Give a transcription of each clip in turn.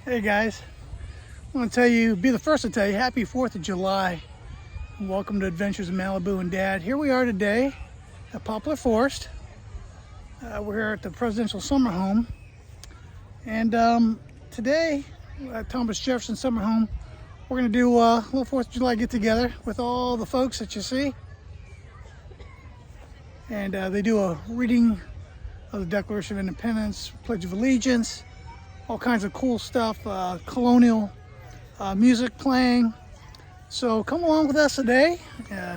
Hey guys, I want to be the first to tell you happy 4th of July. And welcome to Adventures in Malibu and Dad. Here we are today at Poplar Forest. We're here at the Presidential Summer Home. And today at Thomas Jefferson Summer Home, we're going to do a little 4th of July get together with all the folks that you see. And they do a reading of the Declaration of Independence, Pledge of Allegiance, all kinds of cool stuff, colonial music playing. So come along with us today.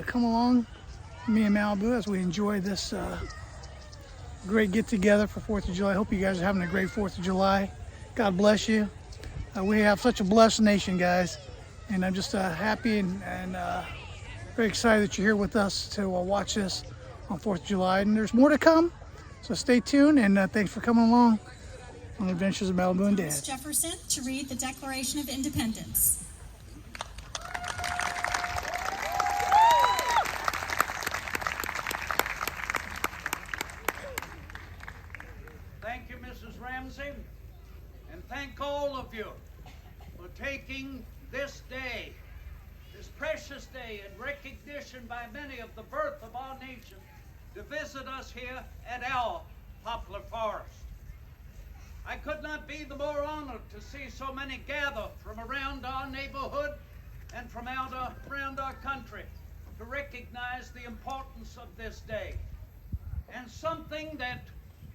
Come along with me in Malibu as we enjoy this great get together for 4th of July. I hope you guys are having a great 4th of July. God bless you. We have such a blessed nation, guys. And I'm just happy and very excited that you're here with us to watch this on 4th of July. And there's more to come. So stay tuned and thanks for coming along on Adventures of Malibu and Dad. Jefferson to read the Declaration of Independence. Thank you, Mrs. Ramsey, and thank all of you for taking this day, this precious day, in recognition by many of the birth of our nation, to visit us here at our Poplar Forest. I could not be the more honored to see so many gather from around our neighborhood and from around our country to recognize the importance of this day. And something that,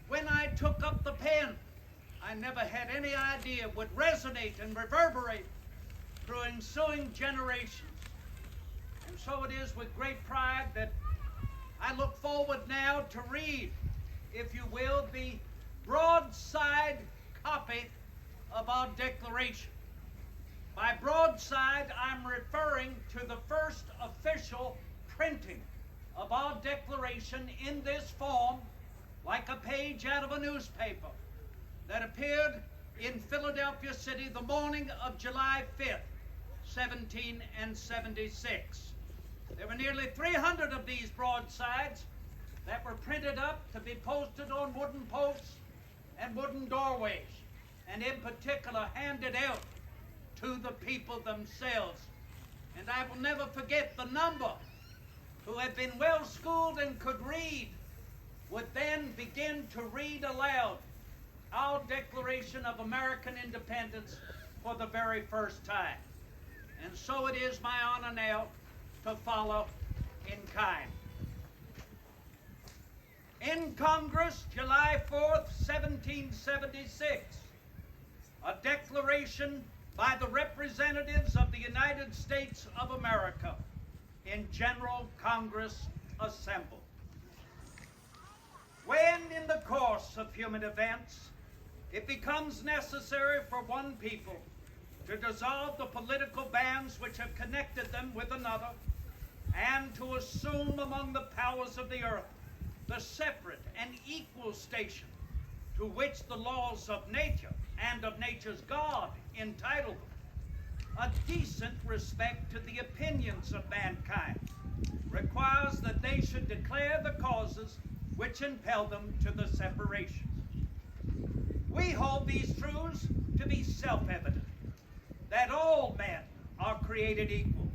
when I took up the pen, I never had any idea would resonate and reverberate through ensuing generations. And so it is with great pride that I look forward now to read, if you will, the broadside copy of our Declaration. By broadside, I'm referring to the first official printing of our Declaration in this form, like a page out of a newspaper, that appeared in Philadelphia City the morning of July 5th, 1776. There were nearly 300 of these broadsides that were printed up to be posted on wooden posts and wooden doorways, and in particular handed out to the people themselves. And I will never forget the number who had been well schooled and could read would then begin to read aloud our Declaration of American Independence for the very first time. And so it is my honor now to follow in kind. In Congress, July 4th, 1776, a declaration by the representatives of the United States of America in General Congress assembled. When, in the course of human events, it becomes necessary for one people to dissolve the political bands which have connected them with another, and to assume among the powers of the earth the separate and equal station to which the laws of nature and of nature's God entitle them, a decent respect to the opinions of mankind requires that they should declare the causes which impel them to the separation. We hold these truths to be self-evident, that all men are created equal,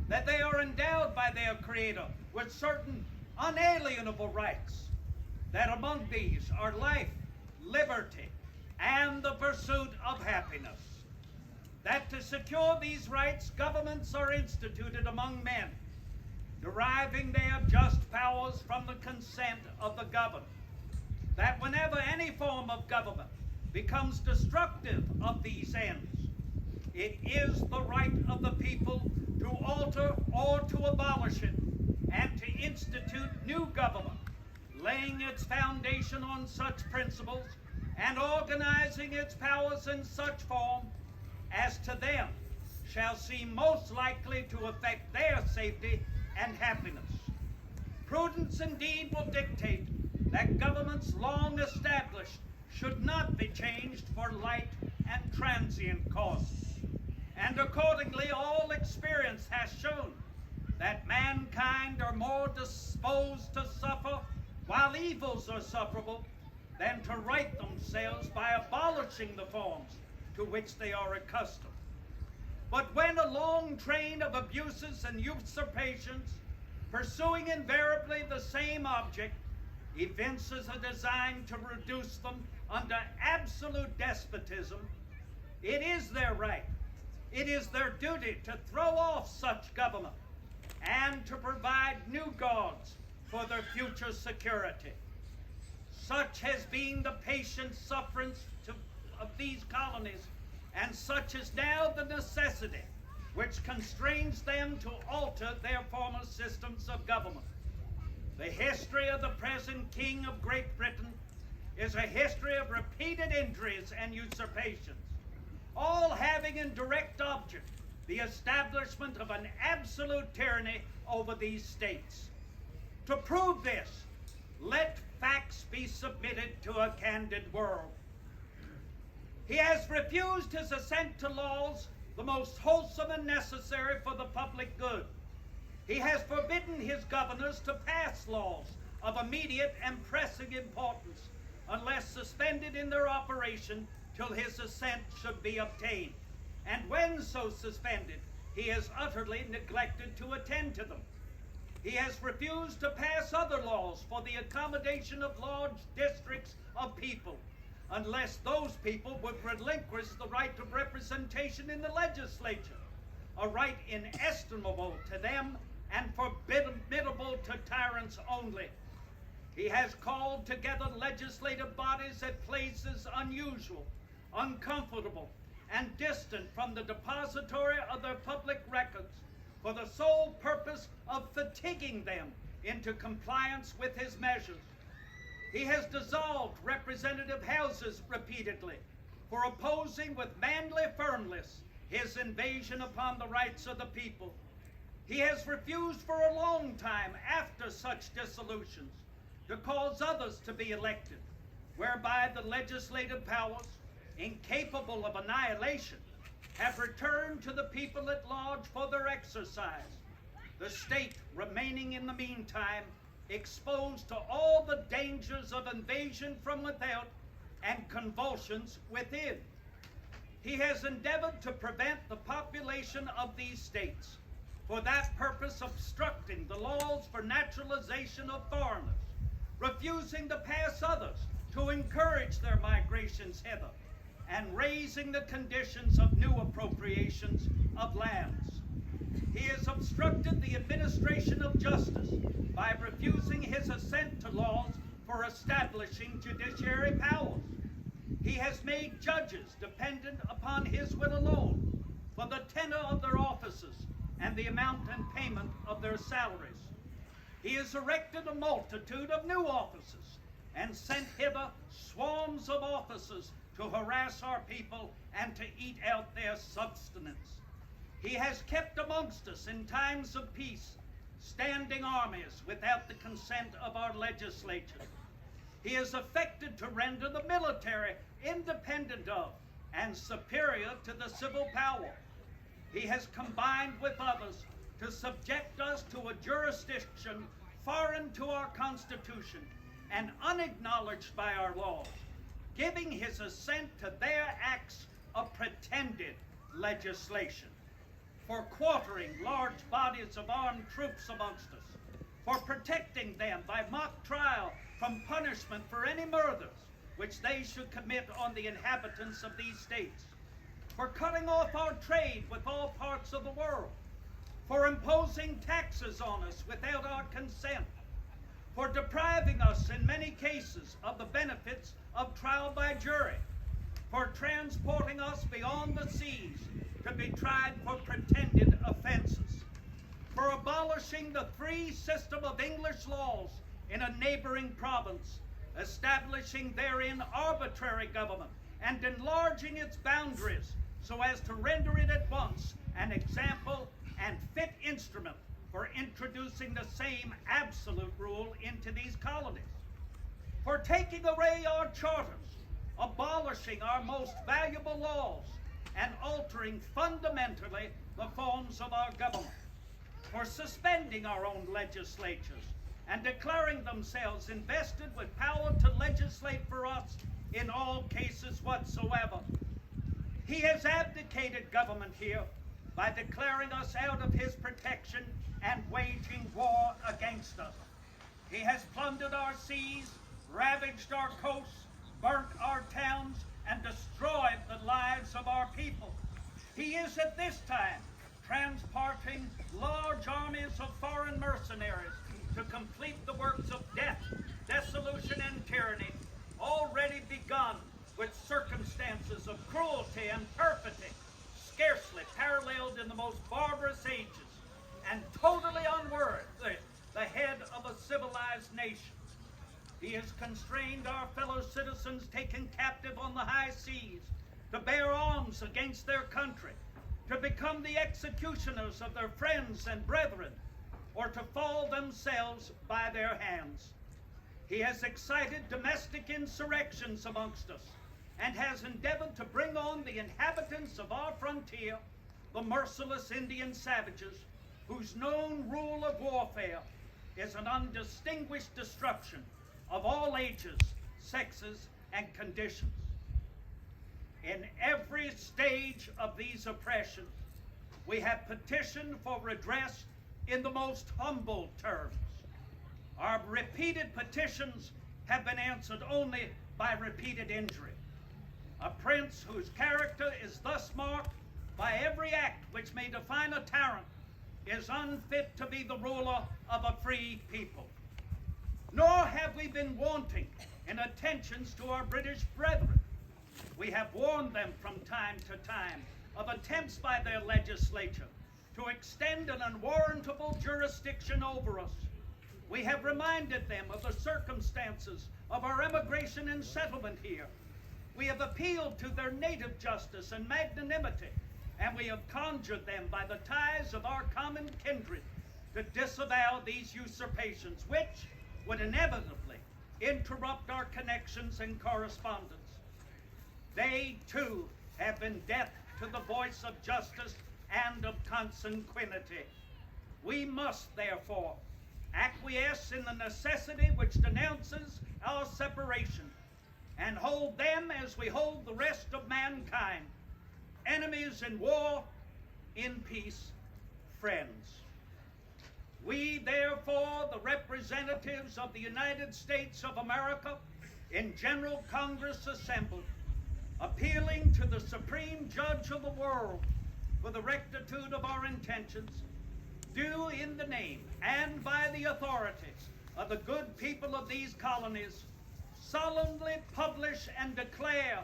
that they are endowed by their Creator with certain unalienable rights, that among these are life, liberty, and the pursuit of happiness, that to secure these rights, governments are instituted among men, deriving their just powers from the consent of the governed, that whenever any form of government becomes destructive of these ends, it is the right of the people to alter or to abolish it, and to institute new government, laying its foundation on such principles and organizing its powers in such form as to them shall seem most likely to affect their safety and happiness. Prudence indeed will dictate that governments long established should not be changed for light and transient causes. And accordingly, all experience has shown that mankind are more disposed to suffer while evils are sufferable than to right themselves by abolishing the forms to which they are accustomed. But when a long train of abuses and usurpations, pursuing invariably the same object, evinces a design to reduce them under absolute despotism, it is their right, it is their duty to throw off such government and to provide new gods for their future security. Such has been the patient sufferance of these colonies, and such is now the necessity which constrains them to alter their former systems of government. The history of the present King of Great Britain is a history of repeated injuries and usurpations, all having in direct object the establishment of an absolute tyranny over these states. To prove this, let facts be submitted to a candid world. He has refused his assent to laws the most wholesome and necessary for the public good. He has forbidden his governors to pass laws of immediate and pressing importance unless suspended in their operation till his assent should be obtained. And when so suspended, he has utterly neglected to attend to them. He has refused to pass other laws for the accommodation of large districts of people, unless those people would relinquish the right of representation in the legislature, a right inestimable to them and formidable to tyrants only. He has called together legislative bodies at places unusual, uncomfortable, and distant from the depository of their public records, for the sole purpose of fatiguing them into compliance with his measures. He has dissolved representative houses repeatedly for opposing with manly firmness his invasion upon the rights of the people. He has refused for a long time after such dissolutions to cause others to be elected, whereby the legislative powers, incapable of annihilation, have returned to the people at large for their exercise, the state remaining in the meantime exposed to all the dangers of invasion from without and convulsions within. He has endeavored to prevent the population of these states, for that purpose obstructing the laws for naturalization of foreigners, refusing to pass others to encourage their migrations hither, and raising the conditions of new appropriations of lands. He has obstructed the administration of justice by refusing his assent to laws for establishing judiciary powers. He has made judges dependent upon his will alone for the tenure of their offices and the amount and payment of their salaries. He has erected a multitude of new offices and sent hither swarms of officers to harass our people and to eat out their subsistence. He has kept amongst us in times of peace standing armies without the consent of our legislature. He has affected to render the military independent of and superior to the civil power. He has combined with others to subject us to a jurisdiction foreign to our Constitution and unacknowledged by our laws, giving his assent to their acts of pretended legislation, for quartering large bodies of armed troops amongst us, for protecting them by mock trial from punishment for any murders which they should commit on the inhabitants of these states, for cutting off our trade with all parts of the world, for imposing taxes on us without our consent, for depriving us in many cases of the benefits of trial by jury, for transporting us beyond the seas to be tried for pretended offenses, for abolishing the free system of English laws in a neighboring province, establishing therein arbitrary government and enlarging its boundaries so as to render it at once an example and fit instrument for introducing the same absolute rule into these colonies, for taking away our charters, abolishing our most valuable laws, and altering fundamentally the forms of our government, for suspending our own legislatures and declaring themselves invested with power to legislate for us in all cases whatsoever. He has abdicated government here by declaring us out of his protection and waging war against us. He has plundered our seas, ravaged our coasts, burnt our towns, and destroyed the lives of our people. He is at this time transporting large armies of foreign mercenaries to complete the works of death, dissolution, and tyranny already begun with circumstances of cruelty and perfidy scarcely paralleled in the most barbarous ages and totally unworthy the head of a civilized nation. He has constrained our fellow citizens taken captive on the high seas to bear arms against their country, to become the executioners of their friends and brethren, or to fall themselves by their hands. He has excited domestic insurrections amongst us and has endeavored to bring on the inhabitants of our frontier the merciless Indian savages whose known rule of warfare is an undistinguished destruction of all ages, sexes, and conditions. In every stage of these oppressions, we have petitioned for redress in the most humble terms. Our repeated petitions have been answered only by repeated injury. A prince whose character is thus marked by every act which may define a tyrant is unfit to be the ruler of a free people. Nor have we been wanting in attentions to our British brethren. We have warned them from time to time of attempts by their legislature to extend an unwarrantable jurisdiction over us. We have reminded them of the circumstances of our emigration and settlement here. We have appealed to their native justice and magnanimity, and we have conjured them by the ties of our common kindred to disavow these usurpations, which would inevitably interrupt our connections and correspondence. They, too, have been deaf to the voice of justice and of consanguinity. We must, therefore, acquiesce in the necessity which denounces our separation, and hold them as we hold the rest of mankind, enemies in war, in peace, friends. We, therefore, the representatives of the United States of America, in General Congress assembled, appealing to the Supreme Judge of the world for the rectitude of our intentions, do in the name and by the authority of the good people of these colonies solemnly publish and declare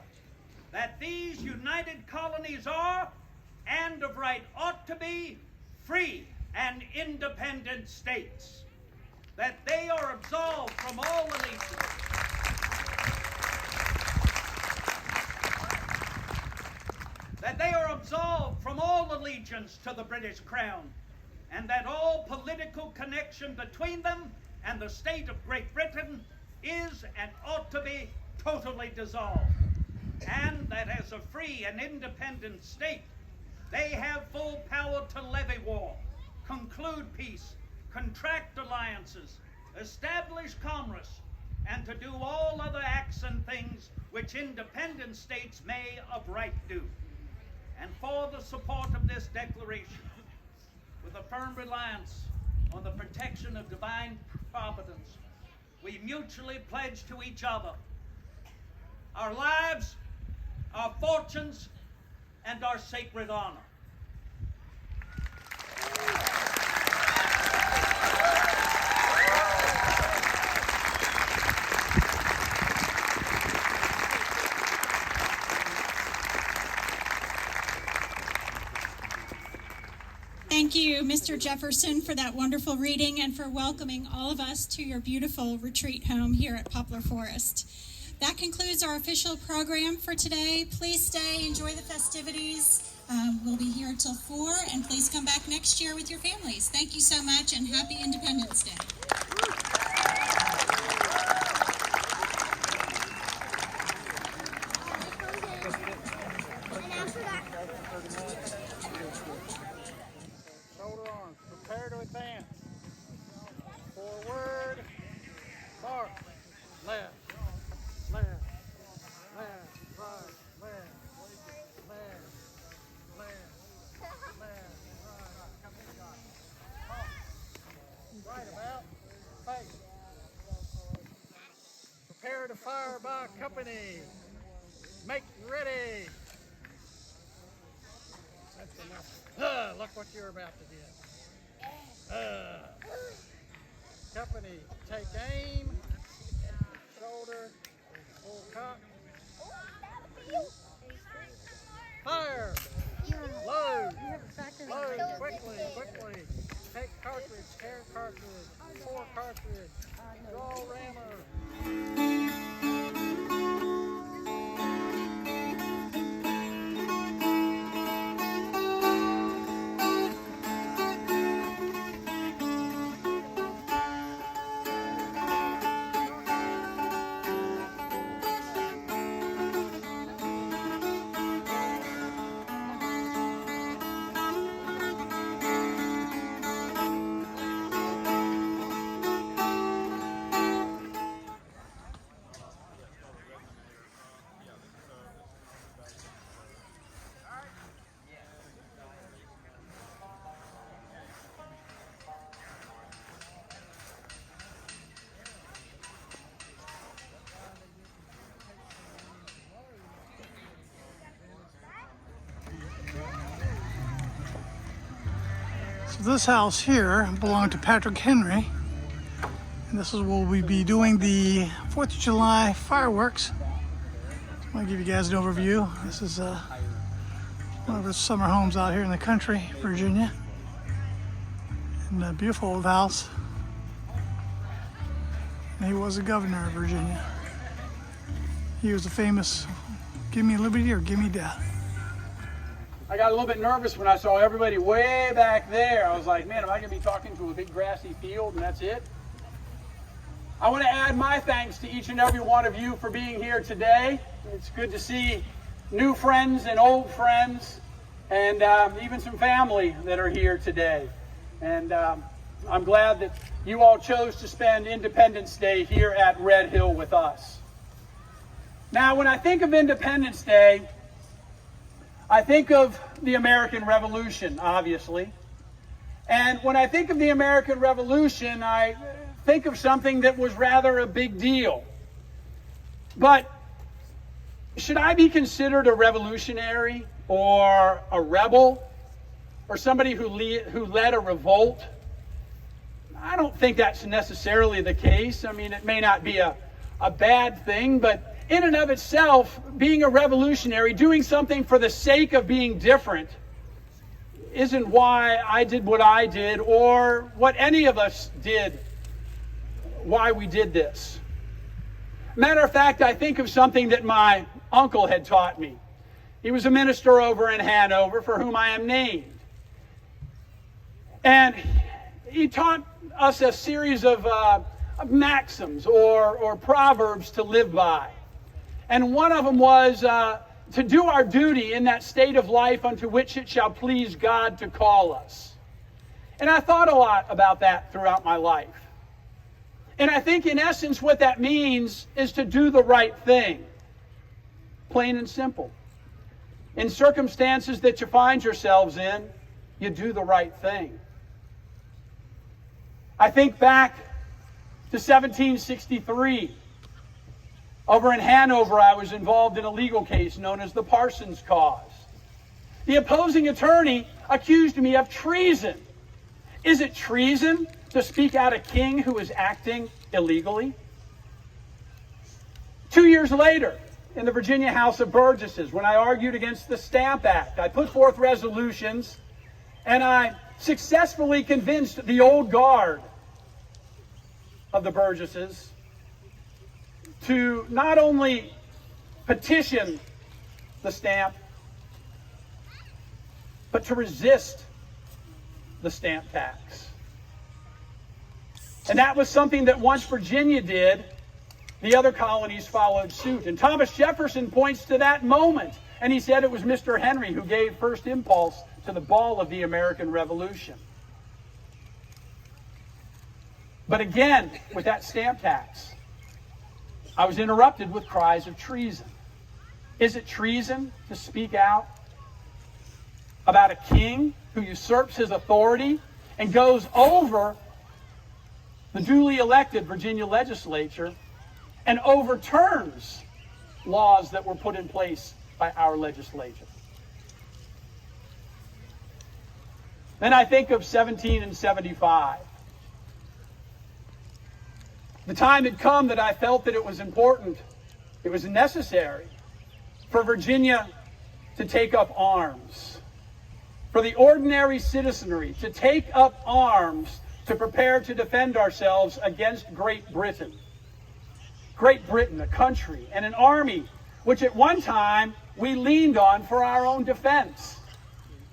that these united colonies are, and of right ought to be, free and independent states, that they are absolved from all allegiance, to the British Crown, and that all political connection between them and the state of Great Britain is and ought to be totally dissolved, and that as a free and independent state, they have full power to levy war, conclude peace, contract alliances, establish commerce, and to do all other acts and things which independent states may of right do. And for the support of this declaration, with a firm reliance on the protection of divine providence, we mutually pledge to each other our lives, our fortunes, and our sacred honor. Thank you, Mr. Jefferson, for that wonderful reading and for welcoming all of us to your beautiful retreat home here at Poplar Forest. That concludes our official program for today. Please stay, enjoy the festivities. We'll be here until 4, and please come back next year with your families. Thank you so much, and happy Independence Day. Shoulder arms, prepare to advance. Forward, march, left, left, left, right, left, left, company, make ready. That's enough. Look what you're about to do. Company, take aim, shoulder, full cock. Fire! Load! Load quickly, quickly. Take cartridge, air cartridge, 4 cartridge, draw rammer. So this house here belonged to Patrick Henry, and this is where we'll be doing the 4th of July fireworks. I want to give you guys an overview. This is one of the summer homes out here in the country, Virginia, and a beautiful old house. And he was the governor of Virginia. He was the famous "Give me liberty or give me death." I got a little bit nervous when I saw everybody way back there. I was like, man, am I going to be talking to a big grassy field and that's it? I want to add my thanks to each and every one of you for being here today. It's good to see new friends and old friends, and even some family that are here today. And I'm glad that you all chose to spend Independence Day here at Red Hill with us. Now, when I think of Independence Day, I think of the American Revolution, obviously. And when I think of the American Revolution, I think of something that was rather a big deal. But should I be considered a revolutionary or a rebel or somebody who led a revolt? I don't think that's necessarily the case. I mean, it may not be a bad thing, but in and of itself, being a revolutionary, doing something for the sake of being different, isn't why I did what I did or what any of us did, why we did this. Matter of fact, I think of something that my uncle had taught me. He was a minister over in Hanover, for whom I am named. And he taught us a series of maxims or proverbs to live by. And one of them was to do our duty in that state of life unto which it shall please God to call us. And I thought a lot about that throughout my life. And I think in essence what that means is to do the right thing. Plain and simple. In circumstances that you find yourselves in, you do the right thing. I think back to 1763. Over in Hanover, I was involved in a legal case known as the Parsons Cause. The opposing attorney accused me of treason. Is it treason to speak out a king who is acting illegally? 2 years later, in the Virginia House of Burgesses, when I argued against the Stamp Act, I put forth resolutions, and I successfully convinced the old guard of the Burgesses to not only petition the stamp, but to resist the stamp tax. And that was something that once Virginia did, the other colonies followed suit. And Thomas Jefferson points to that moment, and he said it was Mr. Henry who gave first impulse to the ball of the American Revolution. But again, with that stamp tax, I was interrupted with cries of treason. Is it treason to speak out about a king who usurps his authority and goes over the duly elected Virginia legislature and overturns laws that were put in place by our legislature. Then I think of 1775. The time had come that I felt that it was important, it was necessary for Virginia to take up arms, for the ordinary citizenry to take up arms to prepare to defend ourselves against Great Britain. Great Britain, a country and an army which at one time we leaned on for our own defense.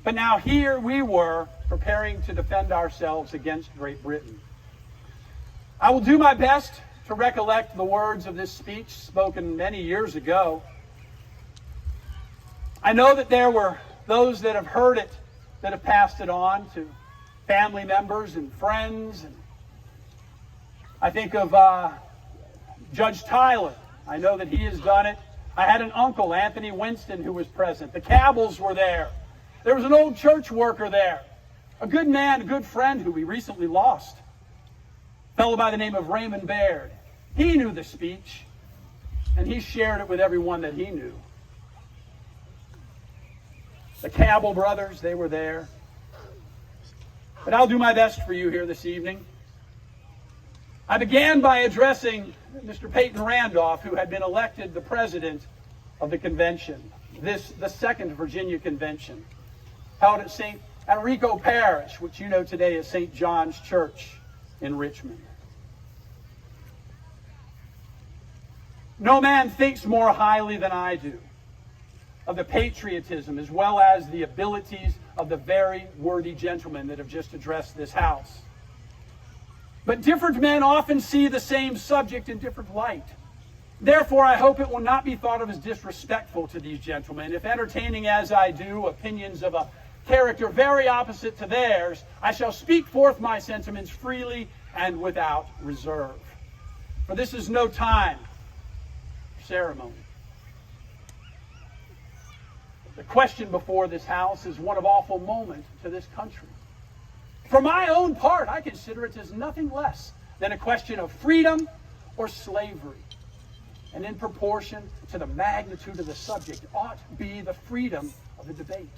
But now here we were preparing to defend ourselves against Great Britain. I will do my best to recollect the words of this speech spoken many years ago. I know that there were those that have heard it, that have passed it on to family members and friends. And I think of Judge Tyler. I know that he has done it. I had an uncle, Anthony Winston, who was present. The Cabells were there. There was an old church worker there. A good man, a good friend who we recently lost. A fellow by the name of Raymond Baird. He knew the speech, and he shared it with everyone that he knew. The Cabell brothers, they were there. But I'll do my best for you here this evening. I began by addressing Mr. Peyton Randolph, who had been elected the president of the convention, the Second Virginia Convention, held at St. Enrico Parish, which you know today is St. John's Church in Richmond. No man thinks more highly than I do of the patriotism as well as the abilities of the very worthy gentlemen that have just addressed this house. But different men often see the same subject in different light. Therefore, I hope it will not be thought of as disrespectful to these gentlemen if, entertaining as I do opinions of a character very opposite to theirs, I shall speak forth my sentiments freely and without reserve. For this is no time for ceremony. The question before this house is one of awful moment to this country. For my own part, I consider it as nothing less than a question of freedom or slavery. And in proportion to the magnitude of the subject ought be the freedom of the debate.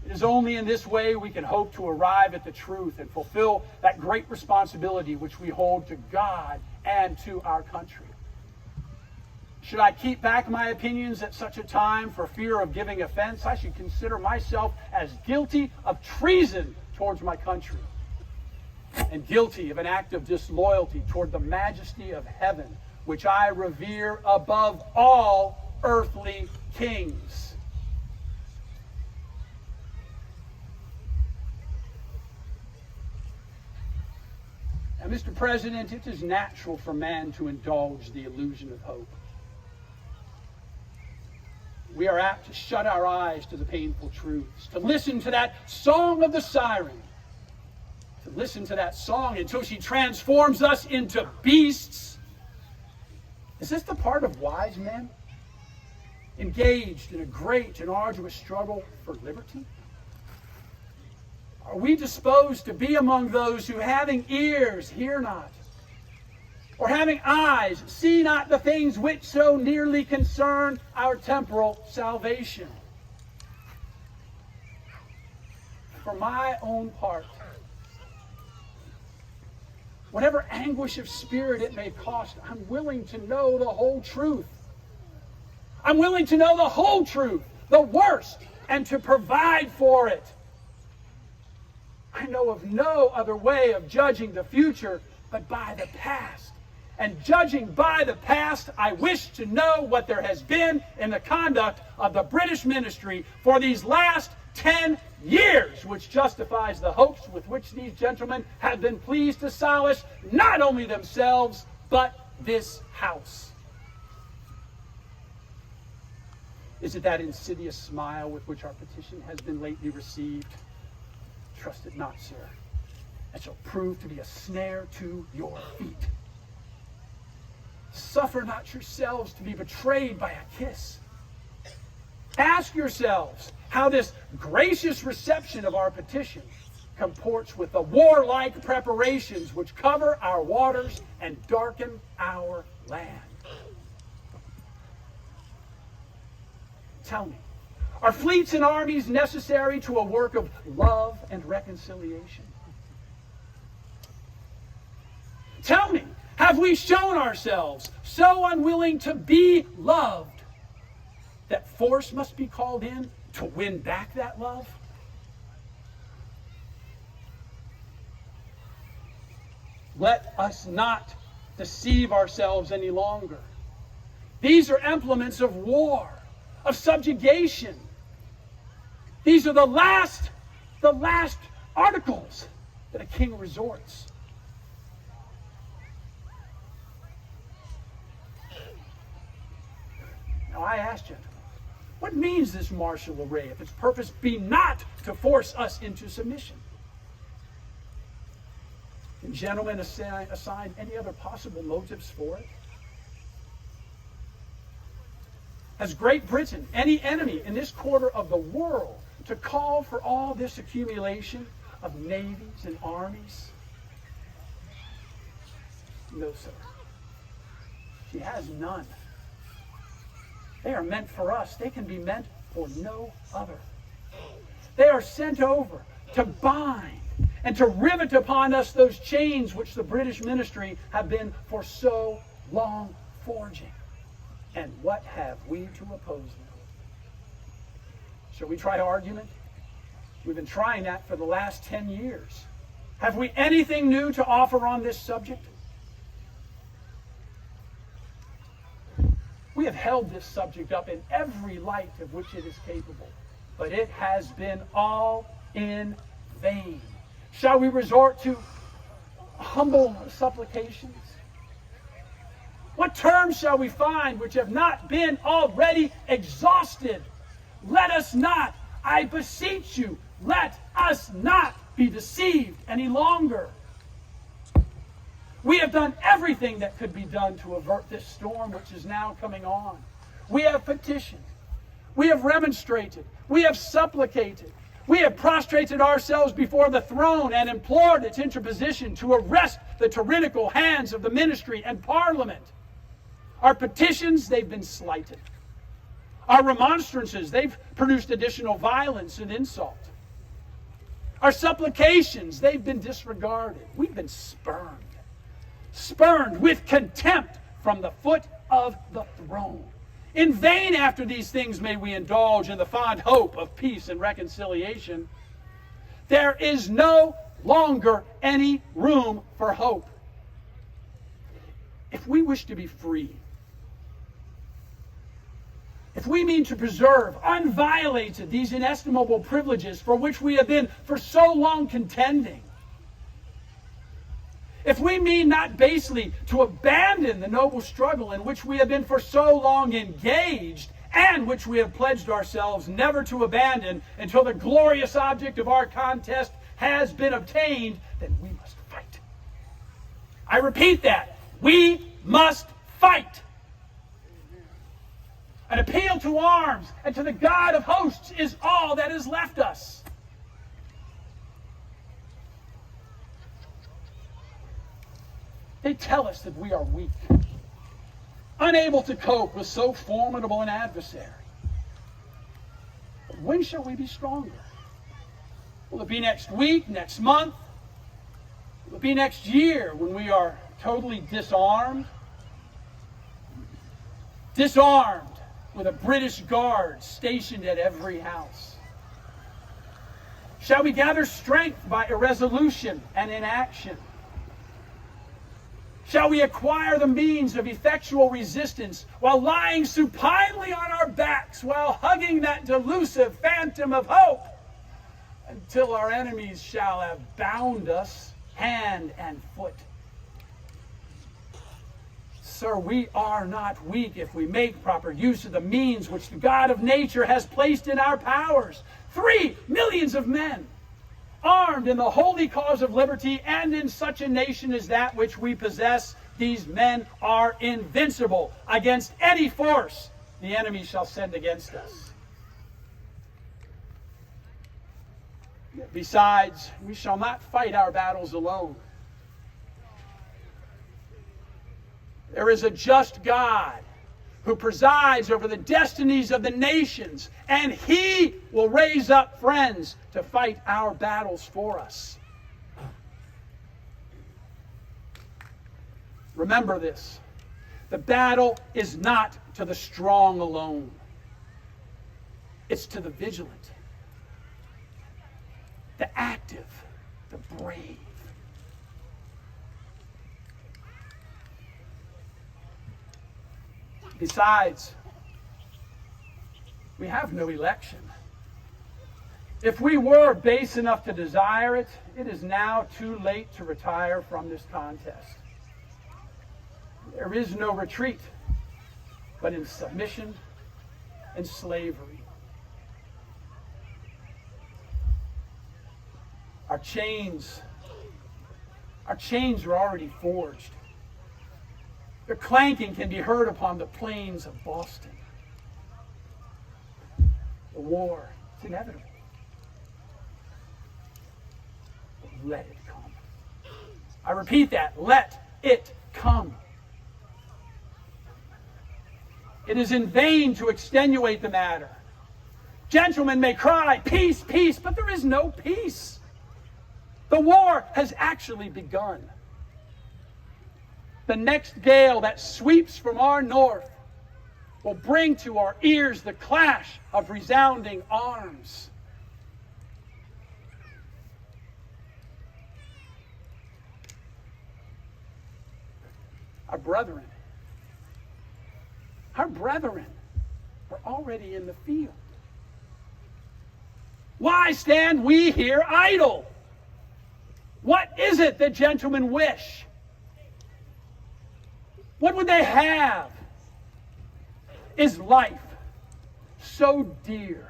It is only in this way we can hope to arrive at the truth and fulfill that great responsibility which we hold to God and to our country. Should I keep back my opinions at such a time for fear of giving offense, I should consider myself as guilty of treason towards my country and guilty of an act of disloyalty toward the majesty of heaven, which I revere above all earthly kings. And Mr. President, it is natural for man to indulge the illusion of hope. We are apt to shut our eyes to the painful truths, to listen to that song of the siren, to listen to that song until she transforms us into beasts. Is this the part of wise men engaged in a great and arduous struggle for liberty? Are we disposed to be among those who, having ears, hear not, or having eyes, see not the things which so nearly concern our temporal salvation? For my own part, whatever anguish of spirit it may cost, I'm willing to know the whole truth. I'm willing to know the whole truth, the worst, and to provide for it. I know of no other way of judging the future but by the past. And judging by the past, I wish to know what there has been in the conduct of the British ministry for these last 10 years, which justifies the hopes with which these gentlemen have been pleased to solace not only themselves, but this house. Is it that insidious smile with which our petition has been lately received? Trust it not, sir. It shall prove to be a snare to your feet. Suffer not yourselves to be betrayed by a kiss. Ask yourselves how this gracious reception of our petition comports with the warlike preparations which cover our waters and darken our land. Tell me, are fleets and armies necessary to a work of love and reconciliation? Tell me, have we shown ourselves so unwilling to be loved that force must be called in to win back that love? Let us not deceive ourselves any longer. These are implements of war, of subjugation. These are the last articles that a king resorts. Now I ask you, what means this martial array if its purpose be not to force us into submission? Can gentlemen assign any other possible motives for it? Has Great Britain any enemy in this quarter of the world to call for all this accumulation of navies and armies? No, sir. She has none. They are meant for us. They can be meant for no other. They are sent over to bind and to rivet upon us those chains which the British ministry have been for so long forging. And what have we to oppose them? Shall we try argument? We've been trying that for the last 10 years. Have we anything new to offer on this subject? We have held this subject up in every light of which it is capable, but it has been all in vain. Shall we resort to humble supplications? What terms shall we find which have not been already exhausted? Let us not, I beseech you, let us not be deceived any longer. We have done everything that could be done to avert this storm which is now coming on. We have petitioned. We have remonstrated. We have supplicated. We have prostrated ourselves before the throne and implored its interposition to arrest the tyrannical hands of the ministry and Parliament. Our petitions, they've been slighted. Our remonstrances, they've produced additional violence and insult. Our supplications, they've been disregarded. We've been spurned. Spurned with contempt from the foot of the throne. In vain after these things may we indulge in the fond hope of peace and reconciliation. There is no longer any room for hope. If we wish to be free, if we mean to preserve unviolated these inestimable privileges for which we have been for so long contending, if we mean not basely to abandon the noble struggle in which we have been for so long engaged, and which we have pledged ourselves never to abandon until the glorious object of our contest has been obtained, then we must fight. I repeat that. We must fight. An appeal to arms and to the God of hosts is all that is left us. They tell us that we are weak, unable to cope with so formidable an adversary. But when shall we be stronger? Will it be next week, next month? Will it be next year when we are totally disarmed? Disarmed with a British guard stationed at every house. Shall we gather strength by irresolution and inaction? Shall we acquire the means of effectual resistance while lying supinely on our backs, while hugging that delusive phantom of hope, until our enemies shall have bound us hand and foot? Sir, we are not weak if we make proper use of the means which the God of nature has placed in our powers. 3 millions of men, armed in the holy cause of liberty, and in such a nation as that which we possess, these men are invincible against any force the enemy shall send against us. Besides, we shall not fight our battles alone. There is a just God who presides over the destinies of the nations, and he will raise up friends to fight our battles for us. Remember this. The battle is not to the strong alone. It's to the vigilant, the active, the brave. Besides, we have no election. If we were base enough to desire it, it is now too late to retire from this contest. There is no retreat, but in submission and slavery. Our chains are already forged. Their clanking can be heard upon the plains of Boston. The war, it's inevitable. But let it come. I repeat that, let it come. It is in vain to extenuate the matter. Gentlemen may cry, peace, peace, but there is no peace. The war has actually begun. The next gale that sweeps from our north will bring to our ears the clash of resounding arms. Our brethren are already in the field. Why stand we here idle? What is it that gentlemen wish? What would they have? Is life so dear?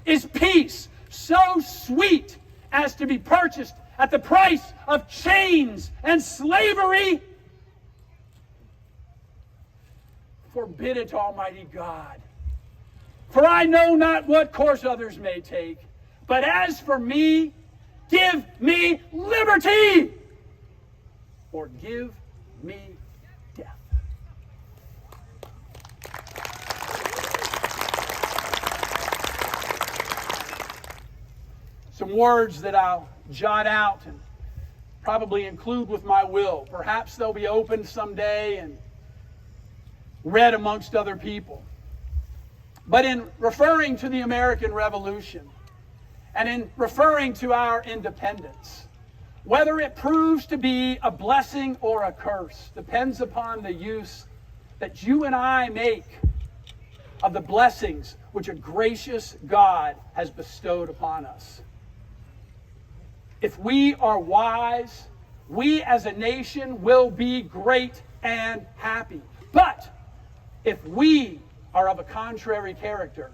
Is peace so sweet as to be purchased at the price of chains and slavery? Forbid it, Almighty God. For I know not what course others may take, but as for me, give me liberty, or give me death. Some words that I'll jot out and probably include with my will. Perhaps they'll be opened someday and read amongst other people. But in referring to the American Revolution and in referring to our independence, whether it proves to be a blessing or a curse depends upon the use that you and I make of the blessings which a gracious God has bestowed upon us. If we are wise, we as a nation will be great and happy. But if we are of a contrary character,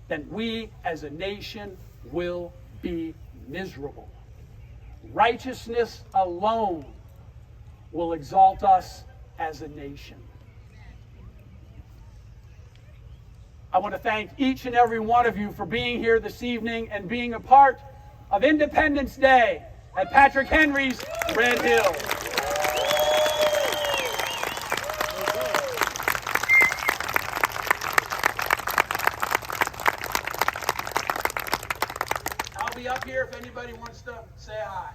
then we as a nation will be miserable. Righteousness alone will exalt us as a nation. I want to thank each and every one of you for being here this evening and being a part of Independence Day at Patrick Henry's Red Hill. I'll be up here if anybody wants to say hi.